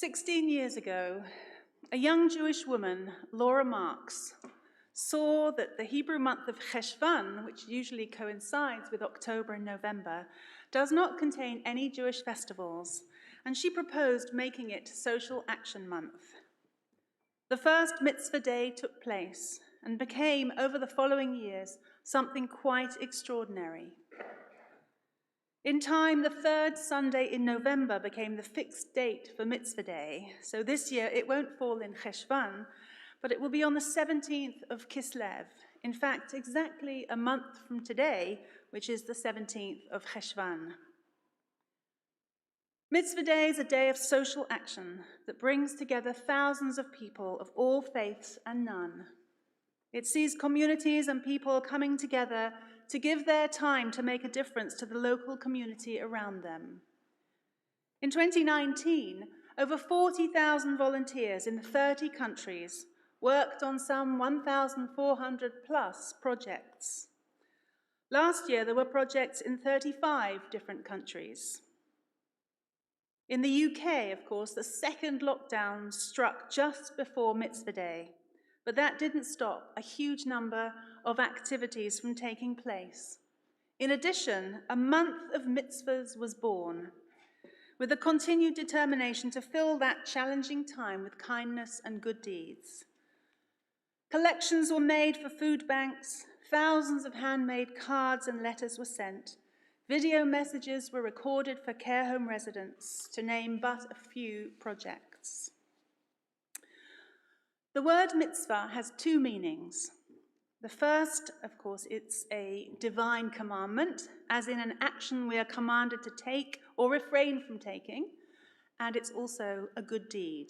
16 years ago, a young Jewish woman, Laura Marks, saw that the Hebrew month of Cheshvan, which usually coincides with October and November, does not contain any Jewish festivals, and she proposed making it Social Action Month. The first Mitzvah day took place and became, over the following years, something quite extraordinary. In time, the third Sunday in November became the fixed date for Mitzvah Day, so this year it won't fall in Cheshvan, but it will be on the 17th of Kislev, in fact, exactly a month from today, which is the 17th of Cheshvan. Mitzvah Day is a day of social action that brings together thousands of people of all faiths and none. It sees communities and people coming together to give their time to make a difference to the local community around them. In 2019, over 40,000 volunteers in 30 countries worked on some 1,400 plus projects. Last year, there were projects in 35 different countries. In the UK, of course, the second lockdown struck just before Mitzvah Day, but that didn't stop a huge number of activities from taking place. In addition, a month of mitzvahs was born, with a continued determination to fill that challenging time with kindness and good deeds. Collections were made for food banks, thousands of handmade cards and letters were sent, video messages were recorded for care home residents, to name but a few projects. The word mitzvah has two meanings. The first, of course, it's a divine commandment, as in an action we are commanded to take or refrain from taking, and it's also a good deed.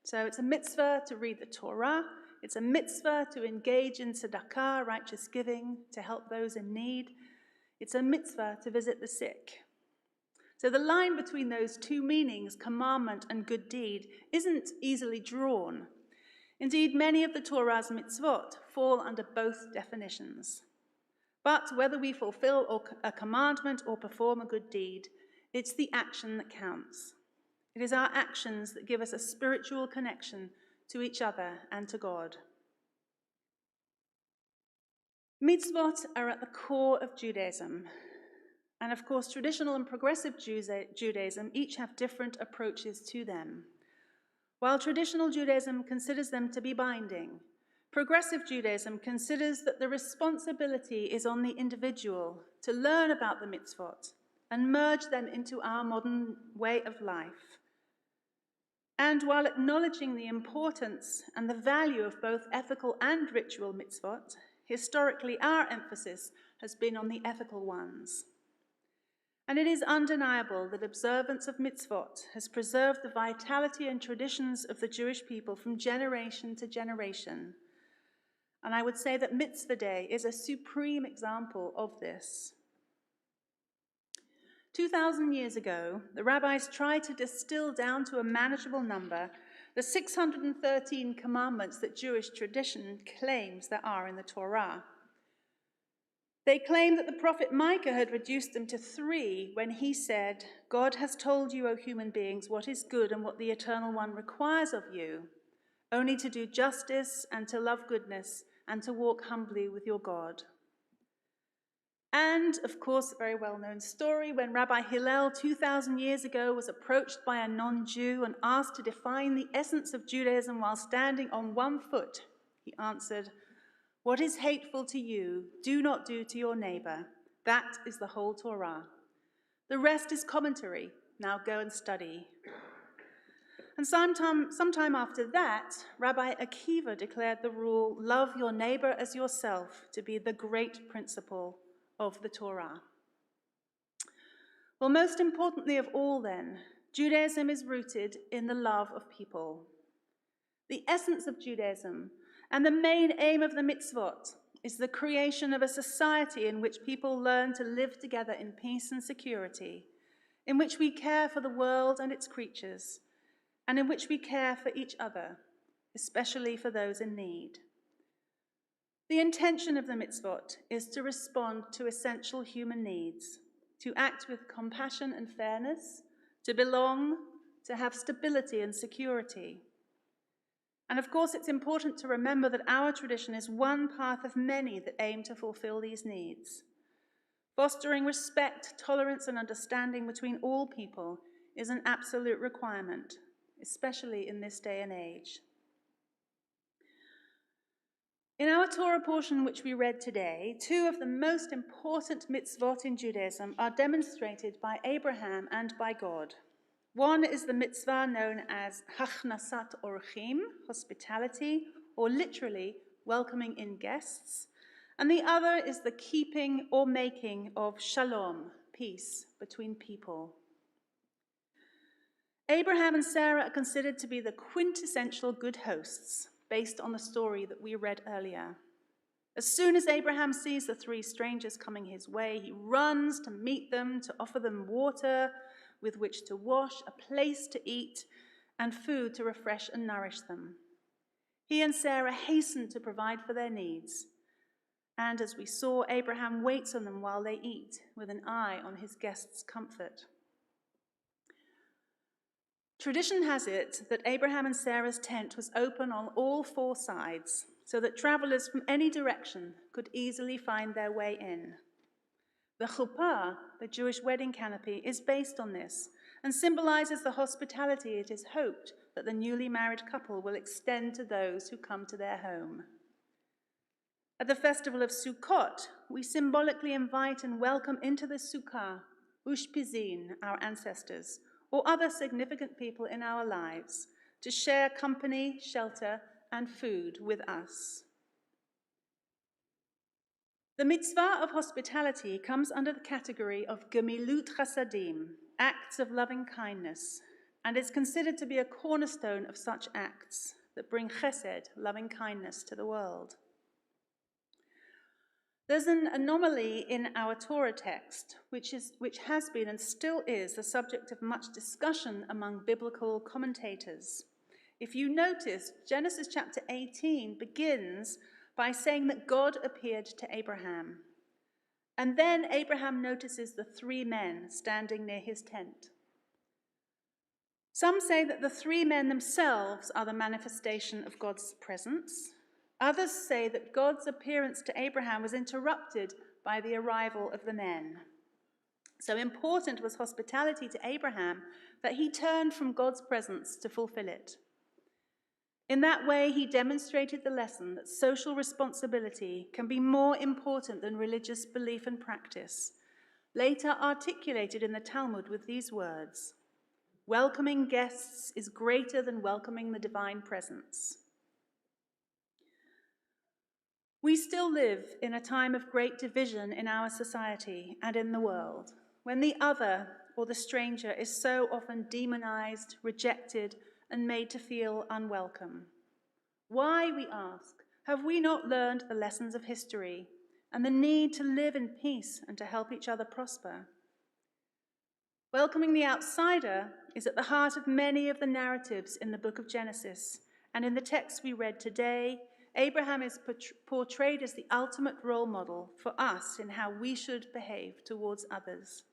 So it's a mitzvah to read the Torah, it's a mitzvah to engage in tzedakah, righteous giving, to help those in need. It's a mitzvah to visit the sick. So the line between those two meanings, commandment and good deed, isn't easily drawn. Indeed, many of the Torah's mitzvot fall under both definitions. But whether we fulfill a commandment or perform a good deed, it's the action that counts. It is our actions that give us a spiritual connection to each other and to God. Mitzvot are at the core of Judaism. And of course, traditional and progressive Judaism each have different approaches to them. While traditional Judaism considers them to be binding, progressive Judaism considers that the responsibility is on the individual to learn about the mitzvot and merge them into our modern way of life. And while acknowledging the importance and the value of both ethical and ritual mitzvot, historically our emphasis has been on the ethical ones. And it is undeniable that observance of mitzvot has preserved the vitality and traditions of the Jewish people from generation to generation. And I would say that Mitzvah Day is a supreme example of this. 2,000 years ago, the rabbis tried to distill down to a manageable number the 613 commandments that Jewish tradition claims there are in the Torah. They claim that the prophet Micah had reduced them to 3 when he said, "God has told you, O human beings, what is good and what the Eternal One requires of you, only to do justice and to love goodness and to walk humbly with your God." And, of course, a very well-known story, when Rabbi Hillel 2,000 years ago was approached by a non-Jew and asked to define the essence of Judaism while standing on one foot, he answered, "What is hateful to you, do not do to your neighbor. That is the whole Torah. The rest is commentary. Now go and study." And sometime after that, Rabbi Akiva declared the rule, "Love your neighbor as yourself," to be the great principle of the Torah. Well, most importantly of all then, Judaism is rooted in the love of people. The essence of Judaism and the main aim of the mitzvot is the creation of a society in which people learn to live together in peace and security, in which we care for the world and its creatures, and in which we care for each other, especially for those in need. The intention of the mitzvot is to respond to essential human needs, to act with compassion and fairness, to belong, to have stability and security. And of course, it's important to remember that our tradition is one path of many that aim to fulfill these needs. Fostering respect, tolerance, and understanding between all people is an absolute requirement, especially in this day and age. In our Torah portion which we read today, two of the most important mitzvot in Judaism are demonstrated by Abraham and by God. One is the mitzvah known as hachnasat orchim, hospitality, or literally welcoming in guests, and the other is the keeping or making of shalom, peace between people. Abraham and Sarah are considered to be the quintessential good hosts, based on the story that we read earlier. As soon as Abraham sees the three strangers coming his way, he runs to meet them, to offer them water with which to wash, a place to eat, and food to refresh and nourish them. He and Sarah hasten to provide for their needs. And as we saw, Abraham waits on them while they eat, with an eye on his guests' comfort. Tradition has it that Abraham and Sarah's tent was open on all four sides, so that travelers from any direction could easily find their way in. The chuppah, the Jewish wedding canopy, is based on this and symbolizes the hospitality it is hoped that the newly married couple will extend to those who come to their home. At the festival of Sukkot, we symbolically invite and welcome into the sukkah ushpizin, our ancestors, or other significant people in our lives, to share company, shelter, and food with us. The mitzvah of hospitality comes under the category of gemilut chasadim, acts of loving kindness, and is considered to be a cornerstone of such acts that bring chesed, loving kindness, to the world. There's an anomaly in our Torah text, which has been and still is the subject of much discussion among biblical commentators. If you notice, Genesis chapter 18 begins by saying that God appeared to Abraham. And then Abraham notices the three men standing near his tent. Some say that the three men themselves are the manifestation of God's presence. Others say that God's appearance to Abraham was interrupted by the arrival of the men. So important was hospitality to Abraham that he turned from God's presence to fulfill it. In that way, he demonstrated the lesson that social responsibility can be more important than religious belief and practice, later articulated in the Talmud with these words: "Welcoming guests is greater than welcoming the divine presence." We still live in a time of great division in our society and in the world, when the other or the stranger is so often demonized, rejected, and made to feel unwelcome. Why, we ask, have we not learned the lessons of history and the need to live in peace and to help each other prosper? Welcoming the outsider is at the heart of many of the narratives in the book of Genesis, and in the text we read today, Abraham is portrayed as the ultimate role model for us in how we should behave towards others.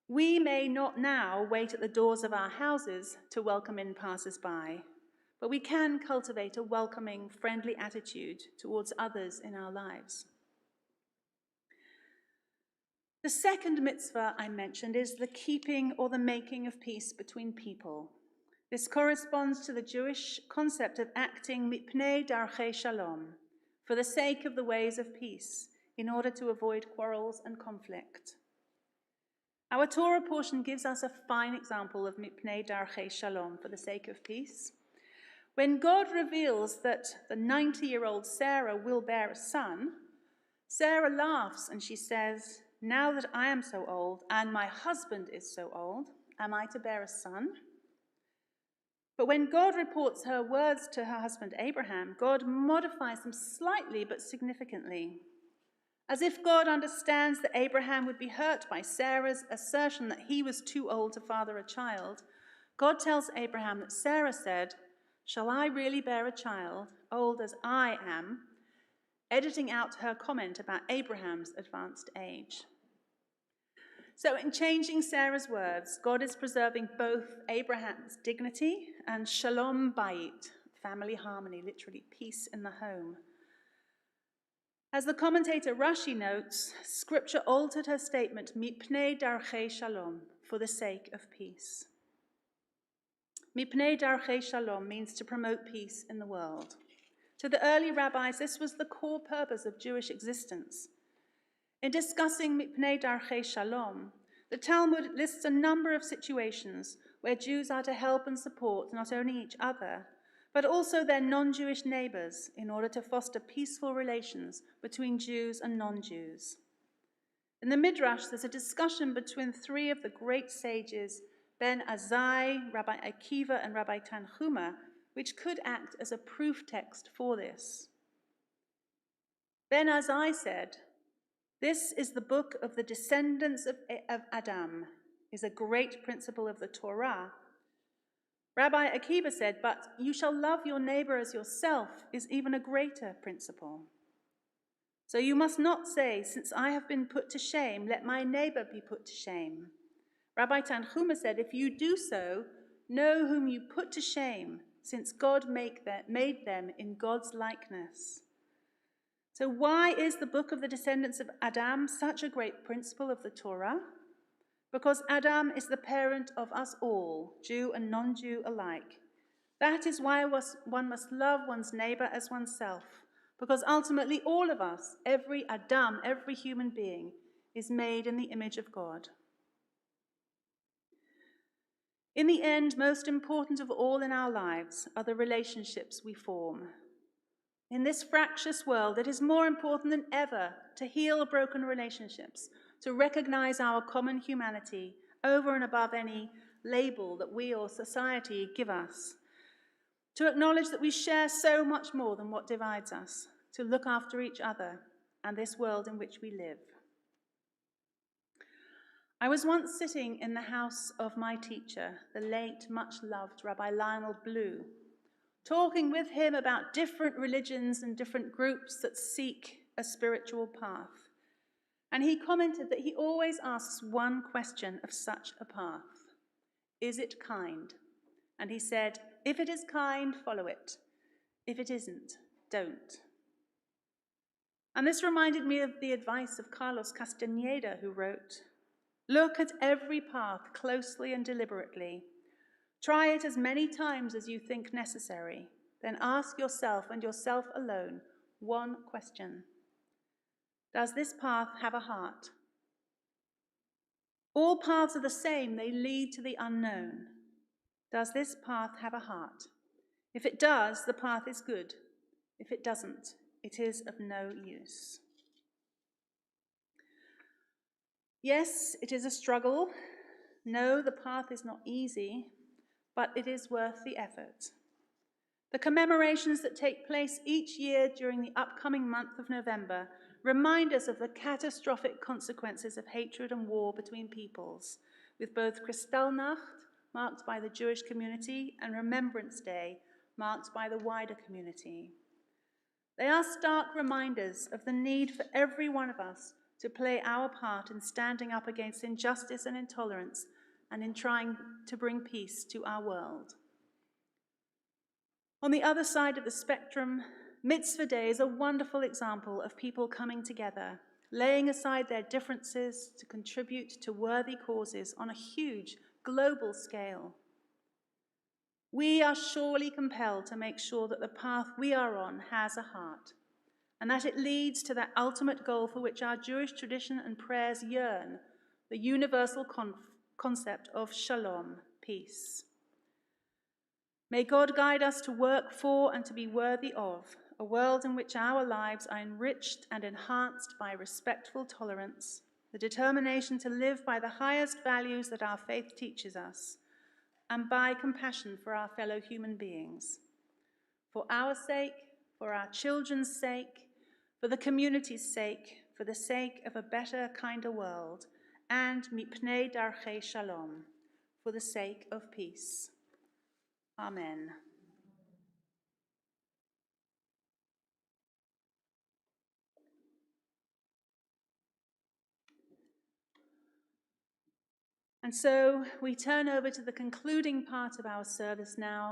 We may not now wait at the doors of our houses to welcome in passers-by, but we can cultivate a welcoming, friendly attitude towards others in our lives. The second mitzvah I mentioned is the keeping or the making of peace between people. This corresponds to the Jewish concept of acting mipnei darchei shalom, for the sake of the ways of peace, in order to avoid quarrels and conflict. Our Torah portion gives us a fine example of mipnei darchei shalom, for the sake of peace. When God reveals that the 90-year-old Sarah will bear a son, Sarah laughs and she says, "Now that I am so old and my husband is so old, am I to bear a son?" But when God reports her words to her husband Abraham, God modifies them slightly but significantly. As if God understands that Abraham would be hurt by Sarah's assertion that he was too old to father a child, God tells Abraham that Sarah said, "Shall I really bear a child, old as I am?" editing out her comment about Abraham's advanced age. So in changing Sarah's words, God is preserving both Abraham's dignity and Shalom Bayit, family harmony, literally peace in the home. As the commentator Rashi notes, Scripture altered her statement, Mipnei darchei shalom, for the sake of peace. Mipnei darchei shalom means to promote peace in the world. To the early rabbis, this was the core purpose of Jewish existence. In discussing Mipnei darchei shalom, the Talmud lists a number of situations where Jews are to help and support not only each other, but also their non-Jewish neighbors in order to foster peaceful relations between Jews and non-Jews. In the Midrash, there's a discussion between three of the great sages, Ben Azai, Rabbi Akiva, and Rabbi Tanhuma, which could act as a proof text for this. Ben Azai said, "This is the book of the descendants of Adam, is a great principle of the Torah." Rabbi Akiva said, "But you shall love your neighbor as yourself is even a greater principle. So you must not say, since I have been put to shame, let my neighbor be put to shame." Rabbi Tanhuma said, "If you do so, know whom you put to shame, since God made them in God's likeness." So why is the book of the descendants of Adam such a great principle of the Torah? Because Adam is the parent of us all, Jew and non-Jew alike. That is why one must love one's neighbor as oneself, because ultimately all of us, every Adam, every human being, is made in the image of God. In the end, most important of all in our lives are the relationships we form. In this fractious world, it is more important than ever to heal broken relationships, to recognize our common humanity over and above any label that we or society give us, to acknowledge that we share so much more than what divides us, to look after each other and this world in which we live. I was once sitting in the house of my teacher, the late, much-loved Rabbi Lionel Blue, talking with him about different religions and different groups that seek a spiritual path. And he commented that he always asks one question of such a path: is it kind? And he said, if it is kind, follow it. If it isn't, don't. And this reminded me of the advice of Carlos Castaneda, who wrote, "Look at every path closely and deliberately. Try it as many times as you think necessary. Then ask yourself and yourself alone one question. Does this path have a heart? All paths are the same. They lead to the unknown. Does this path have a heart? If it does, the path is good. If it doesn't, it is of no use." Yes, it is a struggle. No, the path is not easy, but it is worth the effort. The commemorations that take place each year during the upcoming month of November remind us of the catastrophic consequences of hatred and war between peoples, with both Kristallnacht, marked by the Jewish community, and Remembrance Day, marked by the wider community. They are stark reminders of the need for every one of us to play our part in standing up against injustice and intolerance and in trying to bring peace to our world. On the other side of the spectrum, Mitzvah Day is a wonderful example of people coming together, laying aside their differences to contribute to worthy causes on a huge global scale. We are surely compelled to make sure that the path we are on has a heart, and that it leads to that ultimate goal for which our Jewish tradition and prayers yearn, the universal concept of shalom, peace. May God guide us to work for and to be worthy of a world in which our lives are enriched and enhanced by respectful tolerance, the determination to live by the highest values that our faith teaches us, and by compassion for our fellow human beings. For our sake, for our children's sake, for the community's sake, for the sake of a better, kinder world, and mipnei darchei shalom, for the sake of peace. Amen. And so we turn over to the concluding part of our service now.